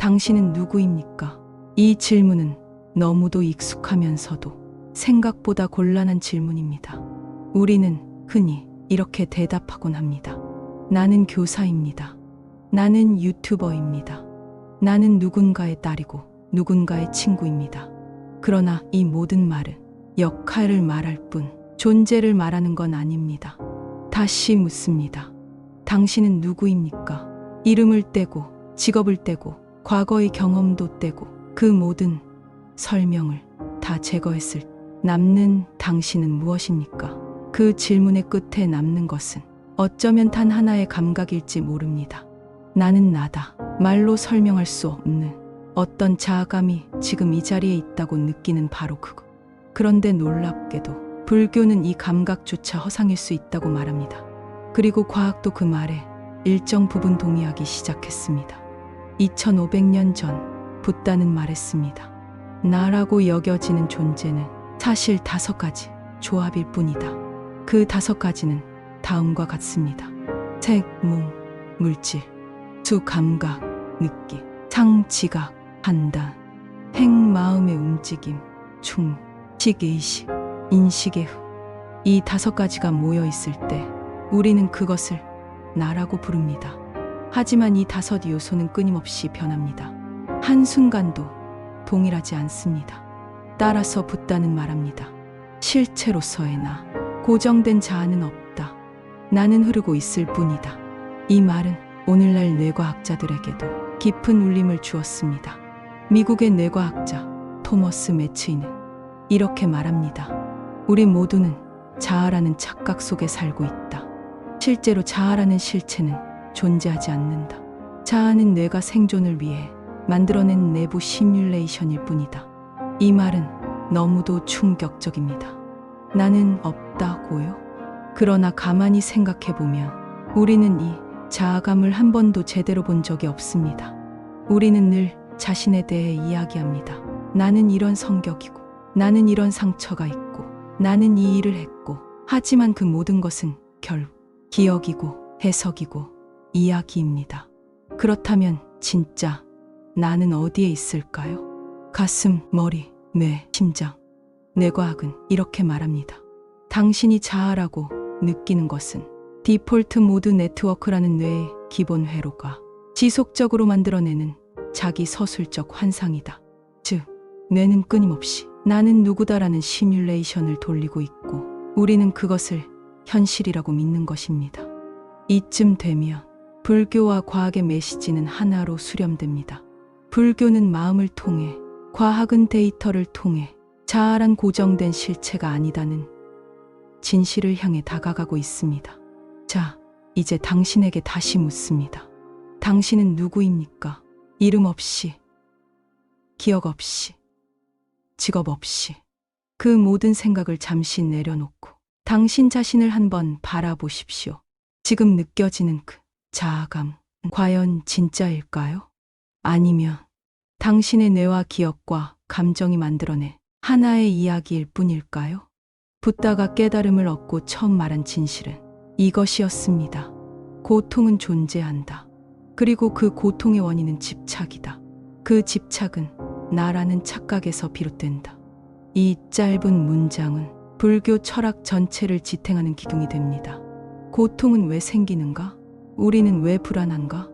당신은 누구입니까? 이 질문은 너무도 익숙하면서도 생각보다 곤란한 질문입니다. 우리는 흔히 이렇게 대답하곤 합니다. 나는 교사입니다. 나는 유튜버입니다. 나는 누군가의 딸이고 누군가의 친구입니다. 그러나 이 모든 말은 역할을 말할 뿐 존재를 말하는 건 아닙니다. 다시 묻습니다. 당신은 누구입니까? 이름을 떼고 직업을 떼고 과거의 경험도 떼고 그 모든 설명을 다 제거했을 때 남는 당신은 무엇입니까? 그 질문의 끝에 남는 것은 어쩌면 단 하나의 감각일지 모릅니다. 나는 나다. 말로 설명할 수 없는 어떤 자아감이 지금 이 자리에 있다고 느끼는 바로 그거. 그런데 놀랍게도 불교는 이 감각조차 허상일 수 있다고 말합니다. 그리고 과학도 그 말에 일정 부분 동의하기 시작했습니다. 2500년 전 붓다는 말했습니다. 나라고 여겨지는 존재는 사실 5가지 조합일 뿐이다. 그 5가지는 다음과 같습니다. 색, 몸, 물질, 수, 감각, 느낌, 상, 지각, 판단, 행, 마음의 움직임, 충, 식, 의식, 인식의 흐. 이 5가지가 모여 있을 때 우리는 그것을 나라고 부릅니다. 하지만 이 5 요소는 끊임없이 변합니다. 한순간도 동일하지 않습니다. 따라서 붓다는 말합니다. 실체로서의 나, 고정된 자아는 없다. 나는 흐르고 있을 뿐이다. 이 말은 오늘날 뇌과학자들에게도 깊은 울림을 주었습니다. 미국의 뇌과학자 토머스 매츠이는 이렇게 말합니다. 우리 모두는 자아라는 착각 속에 살고 있다. 실제로 자아라는 실체는 존재하지 않는다. 자아는 뇌가 생존을 위해 만들어낸 내부 시뮬레이션일 뿐이다. 이 말은 너무도 충격적입니다. 나는 없다고요? 그러나 가만히 생각해보면 우리는 이 자아감을 한 번도 제대로 본 적이 없습니다. 우리는 늘 자신에 대해 이야기합니다. 나는 이런 성격이고 나는 이런 상처가 있고 나는 이 일을 했고 하지만 그 모든 것은 결국 기억이고 해석이고 이야기입니다. 그렇다면 진짜 나는 어디에 있을까요? 가슴, 머리, 뇌, 심장. 뇌과학은 이렇게 말합니다. 당신이 자아라고 느끼는 것은 디폴트 모드 네트워크라는 뇌의 기본 회로가 지속적으로 만들어내는 자기 서술적 환상이다. 즉, 뇌는 끊임없이 나는 누구다라는 시뮬레이션을 돌리고 있고 우리는 그것을 현실이라고 믿는 것입니다. 이쯤 되면 불교와 과학의 메시지는 하나로 수렴됩니다. 불교는 마음을 통해, 과학은 데이터를 통해 자아란 고정된 실체가 아니다는 진실을 향해 다가가고 있습니다. 자, 이제 당신에게 다시 묻습니다. 당신은 누구입니까? 이름 없이, 기억 없이, 직업 없이 그 모든 생각을 잠시 내려놓고 당신 자신을 한번 바라보십시오. 지금 느껴지는 그 자아감, 과연 진짜일까요? 아니면 당신의 뇌와 기억과 감정이 만들어낸 하나의 이야기일 뿐일까요? 붓다가 깨달음을 얻고 처음 말한 진실은 이것이었습니다. 고통은 존재한다. 그리고 그 고통의 원인은 집착이다. 그 집착은 나라는 착각에서 비롯된다. 이 짧은 문장은 불교 철학 전체를 지탱하는 기둥이 됩니다. 고통은 왜 생기는가? 우리는 왜 불안한가?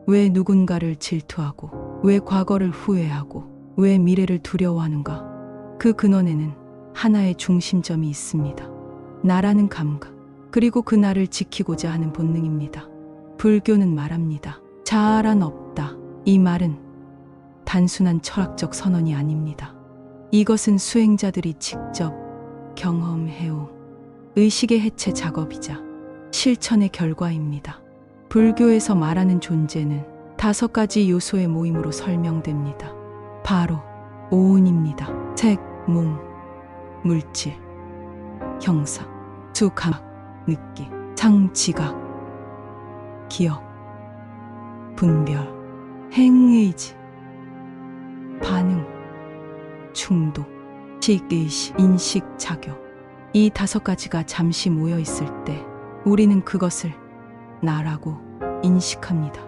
왜 누군가를 질투하고, 왜 과거를 후회하고, 왜 미래를 두려워하는가? 그 근원에는 하나의 중심점이 있습니다. 나라는 감각, 그리고 그 나를 지키고자 하는 본능입니다. 불교는 말합니다. 자아란 없다. 이 말은 단순한 철학적 선언이 아닙니다. 이것은 수행자들이 직접 경험해온 의식의 해체 작업이자 실천의 결과입니다. 불교에서 말하는 존재는 5가지 요소의 모임으로 설명됩니다. 바로 오운입니다. 색, 몸, 물질, 형상, 수, 감각, 느낌, 상, 지각, 기억, 분별, 행, 의지, 반응, 충동, 식, 의식, 인식, 작용. 이 5가지가 잠시 모여 있을 때 우리는 그것을 나라고 인식합니다.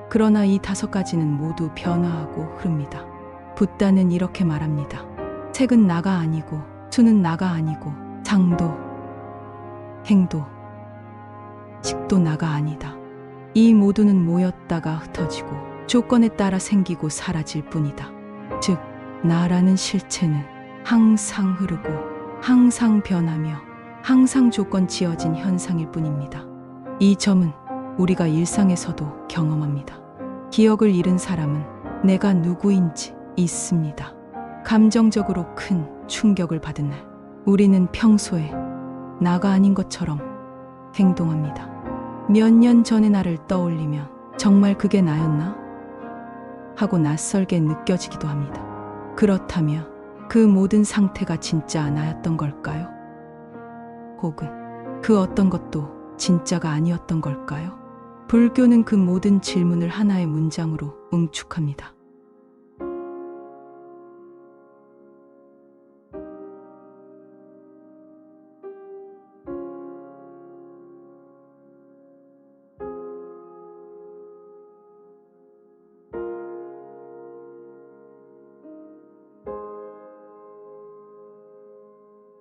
그러나 이 5가지는 모두 변화하고 흐릅니다. 붓다는 이렇게 말합니다. 색은 나가 아니고, 수는 나가 아니고, 상도, 행도, 식도 나가 아니다. 이 모두는 모였다가 흩어지고 조건에 따라 생기고 사라질 뿐이다. 즉, 나라는 실체는 항상 흐르고 항상 변하며 항상 조건 지어진 현상일 뿐입니다. 이 점은 우리가 일상에서도 경험합니다. 기억을 잃은 사람은 내가 누구인지 잊습니다. 감정적으로 큰 충격을 받은 날, 우리는 평소에 나가 아닌 것처럼 행동합니다. 몇 년 전의 나를 떠올리며 정말 그게 나였나? 하고 낯설게 느껴지기도 합니다. 그렇다면 그 모든 상태가 진짜 나였던 걸까요? 혹은 그 어떤 것도 진짜가 아니었던 걸까요? 불교는 그 모든 질문을 하나의 문장으로 응축합니다.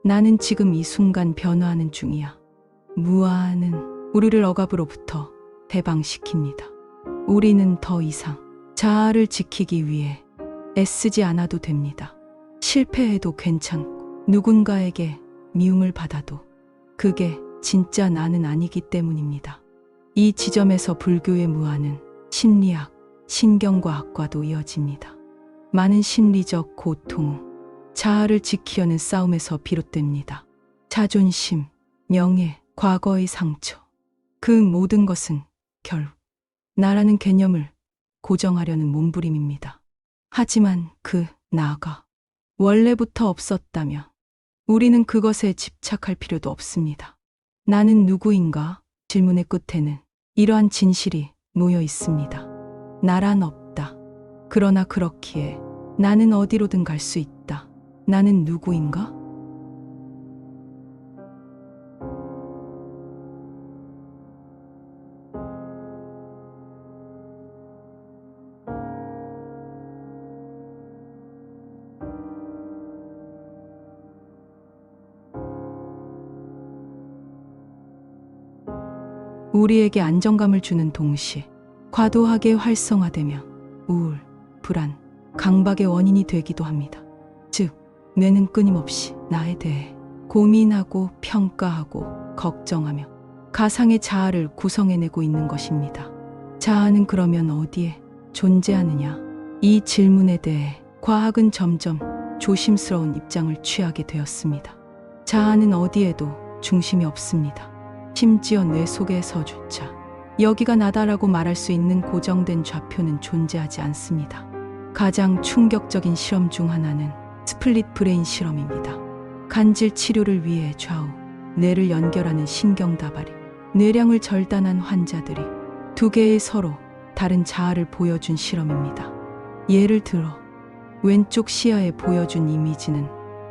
나는 지금 이 순간 변화하는 중이야. 무아는 우리를 억압으로부터 해방시킵니다. 우리는 더 이상 자아를 지키기 위해 애쓰지 않아도 됩니다. 실패해도 괜찮고 누군가에게 미움을 받아도 그게 진짜 나는 아니기 때문입니다. 이 지점에서 불교의 무아는 심리학, 신경과학과도 이어집니다. 많은 심리적 고통은 자아를 지키려는 싸움에서 비롯됩니다. 자존심, 명예, 과거의 상처, 그 모든 것은 결국 나라는 개념을 고정하려는 몸부림입니다. 하지만 그 나가 원래부터 없었다면 우리는 그것에 집착할 필요도 없습니다. 나는 누구인가? 질문의 끝에는 이러한 진실이 놓여 있습니다. 나란 없다. 그러나 그렇기에 나는 어디로든 갈 수 있다. 나는 누구인가? 우리에게 안정감을 주는 동시에 과도하게 활성화되며 우울, 불안, 강박의 원인이 되기도 합니다. 즉, 뇌는 끊임없이 나에 대해 고민하고 평가하고 걱정하며 가상의 자아를 구성해내고 있는 것입니다. 자아는 그러면 어디에 존재하느냐? 이 질문에 대해 과학은 점점 조심스러운 입장을 취하게 되었습니다. 자아는 어디에도 중심이 없습니다. 심지어 뇌 속에서조차 여기가 나다라고 말할 수 있는 고정된 좌표는 존재하지 않습니다. 가장 충격적인 실험 중 하나는 스플릿 브레인 실험입니다. 간질 치료를 위해 좌우 뇌를 연결하는 신경다발이 뇌량을 절단한 환자들이 두 개의 서로 다른 자아를 보여준 실험입니다. 예를 들어 왼쪽 시야에 보여준 이미지는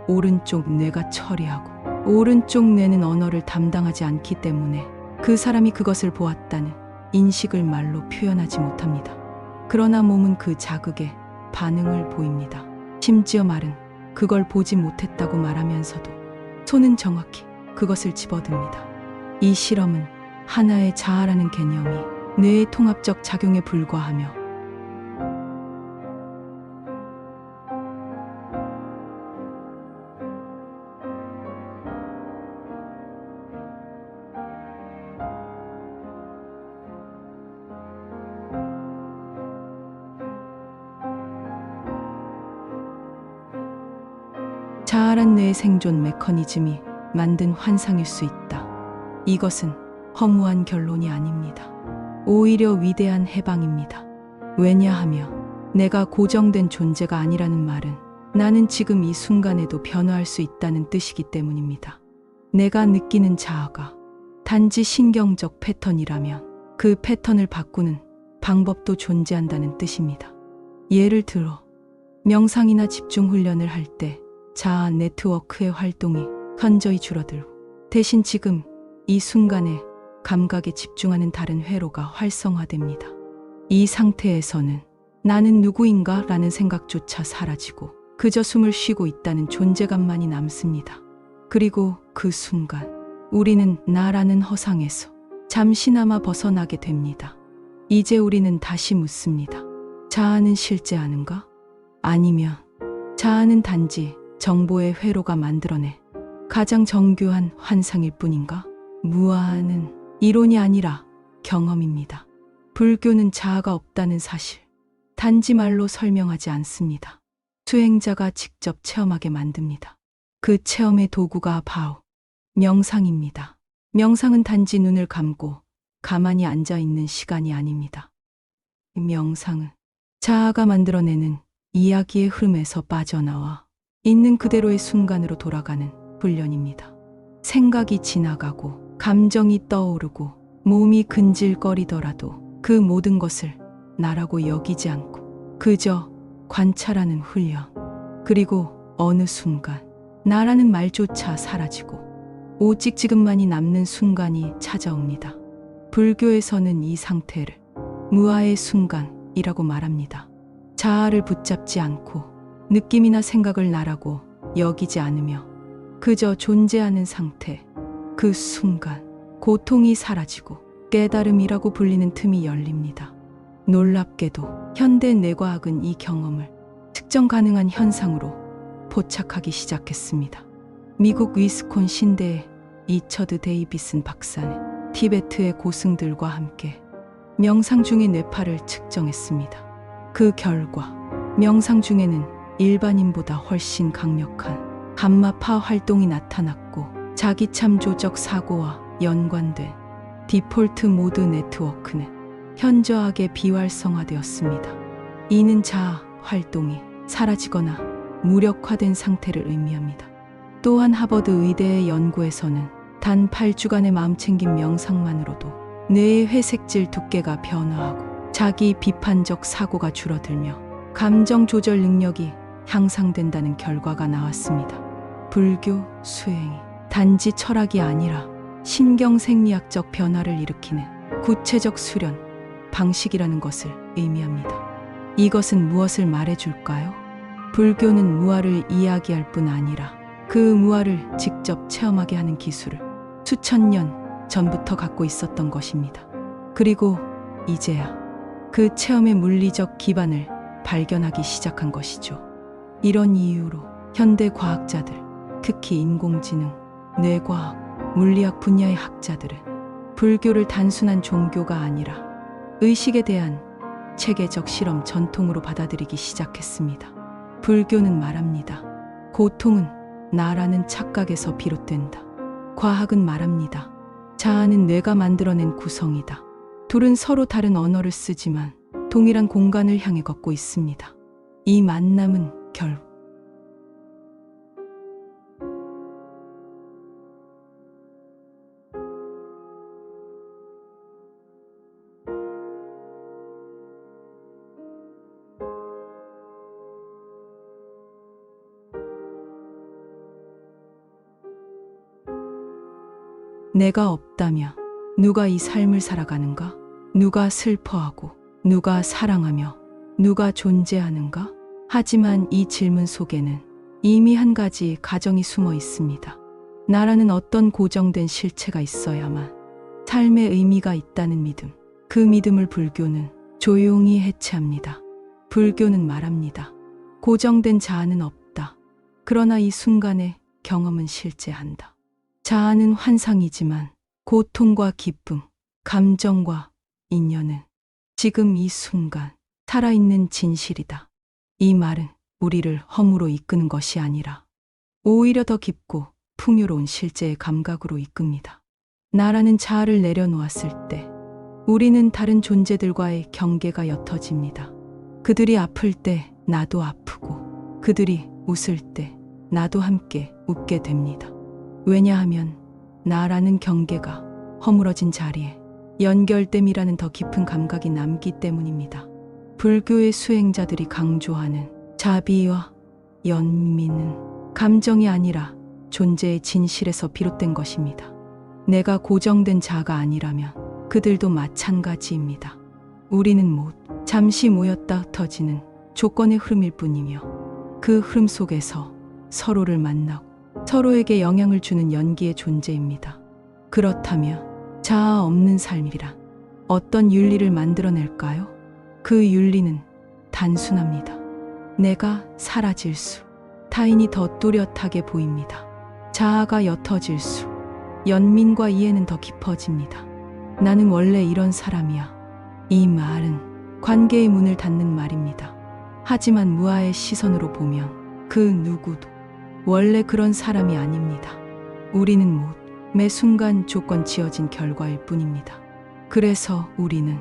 오른쪽 뇌가 처리하고 오른쪽 뇌는 언어를 담당하지 않기 때문에 그 사람이 그것을 보았다는 인식을 말로 표현하지 못합니다. 그러나 몸은 그 자극에 반응을 보입니다. 심지어 말은 그걸 보지 못했다고 말하면서도 손은 정확히 그것을 집어듭니다. 이 실험은 하나의 자아라는 개념이 뇌의 통합적 작용에 불과하며 자아란 뇌의 생존 메커니즘이 만든 환상일 수 있다. 이것은 허무한 결론이 아닙니다. 오히려 위대한 해방입니다. 왜냐하면 내가 고정된 존재가 아니라는 말은 나는 지금 이 순간에도 변화할 수 있다는 뜻이기 때문입니다. 내가 느끼는 자아가 단지 신경적 패턴이라면 그 패턴을 바꾸는 방법도 존재한다는 뜻입니다. 예를 들어 명상이나 집중 훈련을 할 때 자아 네트워크의 활동이 현저히 줄어들고 대신 지금 이 순간에 감각에 집중하는 다른 회로가 활성화됩니다. 이 상태에서는 나는 누구인가 라는 생각조차 사라지고 그저 숨을 쉬고 있다는 존재감만이 남습니다. 그리고 그 순간 우리는 나라는 허상에서 잠시나마 벗어나게 됩니다. 이제 우리는 다시 묻습니다. 자아는 실제하는가? 아니면 자아는 단지 정보의 회로가 만들어내 가장 정교한 환상일 뿐인가? 무아는 이론이 아니라 경험입니다. 불교는 자아가 없다는 사실, 단지 말로 설명하지 않습니다. 수행자가 직접 체험하게 만듭니다. 그 체험의 도구가 바로 명상입니다. 명상은 단지 눈을 감고 가만히 앉아 있는 시간이 아닙니다. 명상은 자아가 만들어내는 이야기의 흐름에서 빠져나와 있는 그대로의 순간으로 돌아가는 훈련입니다. 생각이 지나가고 감정이 떠오르고 몸이 근질거리더라도 그 모든 것을 나라고 여기지 않고 그저 관찰하는 훈련. 그리고 어느 순간 나라는 말조차 사라지고 오직 지금만이 남는 순간이 찾아옵니다. 불교에서는 이 상태를 무아의 순간이라고 말합니다. 자아를 붙잡지 않고 느낌이나 생각을 나라고 여기지 않으며 그저 존재하는 상태. 그 순간 고통이 사라지고 깨달음이라고 불리는 틈이 열립니다. 놀랍게도 현대 뇌과학은 이 경험을 측정 가능한 현상으로 포착하기 시작했습니다. 미국 위스콘신대의 리처드 데이비슨 박사는 티베트의 고승들과 함께 명상 중의 뇌파를 측정했습니다. 그 결과 명상 중에는 일반인보다 훨씬 강력한 감마파 활동이 나타났고 자기참 조적 사고와 연관된 디폴트 모드 네트워크는 현저하게 비활성화되었습니다. 이는 자아 활동이 사라지거나 무력화된 상태를 의미합니다. 또한 하버드 의대의 연구에서는 단 8주간의 마음챙김 명상만으로도 뇌의 회색질 두께가 변화하고 자기 비판적 사고가 줄어들며 감정 조절 능력이 향상된다는 결과가 나왔습니다. 불교 수행이 단지 철학이 아니라 신경생리학적 변화를 일으키는 구체적 수련 방식이라는 것을 의미합니다. 이것은 무엇을 말해줄까요? 불교는 무아를 이야기할 뿐 아니라 그 무아를 직접 체험하게 하는 기술을 수천 년 전부터 갖고 있었던 것입니다. 그리고 이제야 그 체험의 물리적 기반을 발견하기 시작한 것이죠. 이런 이유로 현대 과학자들, 특히 인공지능, 뇌과학, 물리학 분야의 학자들은 불교를 단순한 종교가 아니라 의식에 대한 체계적 실험 전통으로 받아들이기 시작했습니다. 불교는 말합니다. 고통은 나라는 착각에서 비롯된다. 과학은 말합니다. 자아는 뇌가 만들어낸 구성이다. 둘은 서로 다른 언어를 쓰지만 동일한 공간을 향해 걷고 있습니다. 이 만남은 결국 내가 없다면 누가 이 삶을 살아가는가? 누가 슬퍼하고 누가 사랑하며 누가 존재하는가? 하지만 이 질문 속에는 이미 한 가지 가정이 숨어 있습니다. 나라는 어떤 고정된 실체가 있어야만 삶의 의미가 있다는 믿음. 그 믿음을 불교는 조용히 해체합니다. 불교는 말합니다. 고정된 자아는 없다. 그러나 이 순간의 경험은 실제한다. 자아는 환상이지만 고통과 기쁨, 감정과 인연은 지금 이 순간 살아있는 진실이다. 이 말은 우리를 허무로 이끄는 것이 아니라 오히려 더 깊고 풍요로운 실제의 감각으로 이끕니다. 나라는 자아를 내려놓았을 때 우리는 다른 존재들과의 경계가 옅어집니다. 그들이 아플 때 나도 아프고 그들이 웃을 때 나도 함께 웃게 됩니다. 왜냐하면 나라는 경계가 허물어진 자리에 연결됨이라는 더 깊은 감각이 남기 때문입니다. 불교의 수행자들이 강조하는 자비와 연민은 감정이 아니라 존재의 진실에서 비롯된 것입니다. 내가 고정된 자가 아니라면 그들도 마찬가지입니다. 우리는 잠시 모였다 흩어지는 조건의 흐름일 뿐이며 그 흐름 속에서 서로를 만나고 서로에게 영향을 주는 연기의 존재입니다. 그렇다면 자아 없는 삶이란 어떤 윤리를 만들어낼까요? 그 윤리는 단순합니다. 내가 사라질수록 타인이 더 뚜렷하게 보입니다. 자아가 옅어질수록 연민과 이해는 더 깊어집니다. 나는 원래 이런 사람이야. 이 말은 관계의 문을 닫는 말입니다. 하지만 무아의 시선으로 보면 그 누구도 원래 그런 사람이 아닙니다. 우리는 매 순간 조건 지어진 결과일 뿐입니다. 그래서 우리는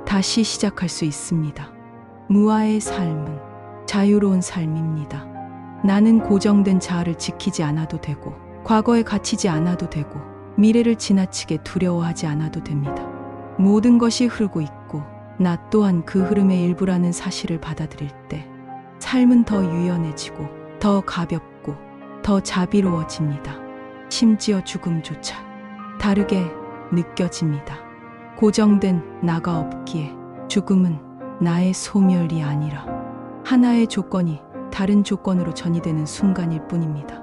다시 시작할 수 있습니다. 무아의 삶은 자유로운 삶입니다. 나는 고정된 자아를 지키지 않아도 되고, 과거에 갇히지 않아도 되고, 미래를 지나치게 두려워하지 않아도 됩니다. 모든 것이 흐르고 있고 나 또한 그 흐름의 일부라는 사실을 받아들일 때 삶은 더 유연해지고 더 가볍고 더 자비로워집니다. 심지어 죽음조차 다르게 느껴집니다. 고정된 나가 없기에 죽음은 나의 소멸이 아니라 하나의 조건이 다른 조건으로 전이되는 순간일 뿐입니다.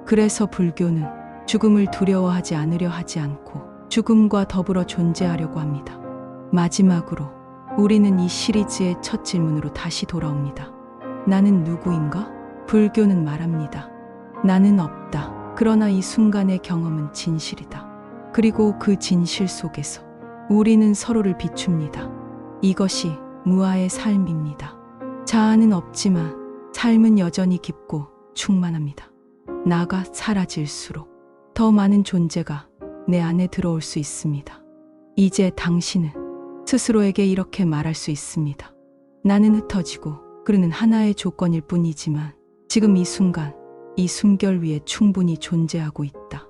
그래서 불교는 죽음을 두려워하지 않으려 하지 않고 죽음과 더불어 존재하려고 합니다. 마지막으로 우리는 이 시리즈의 첫 질문으로 다시 돌아옵니다. 나는 누구인가? 불교는 말합니다. 나는 없다. 그러나 이 순간의 경험은 진실이다. 그리고 그 진실 속에서 우리는 서로를 비춥니다. 이것이 무아의 삶입니다. 자아는 없지만 삶은 여전히 깊고 충만합니다. 나가 사라질수록 더 많은 존재가 내 안에 들어올 수 있습니다. 이제 당신은 스스로에게 이렇게 말할 수 있습니다. 나는 흩어지고 그는 하나의 조건일 뿐이지만 지금 이 순간, 이 숨결 위에 충분히 존재하고 있다.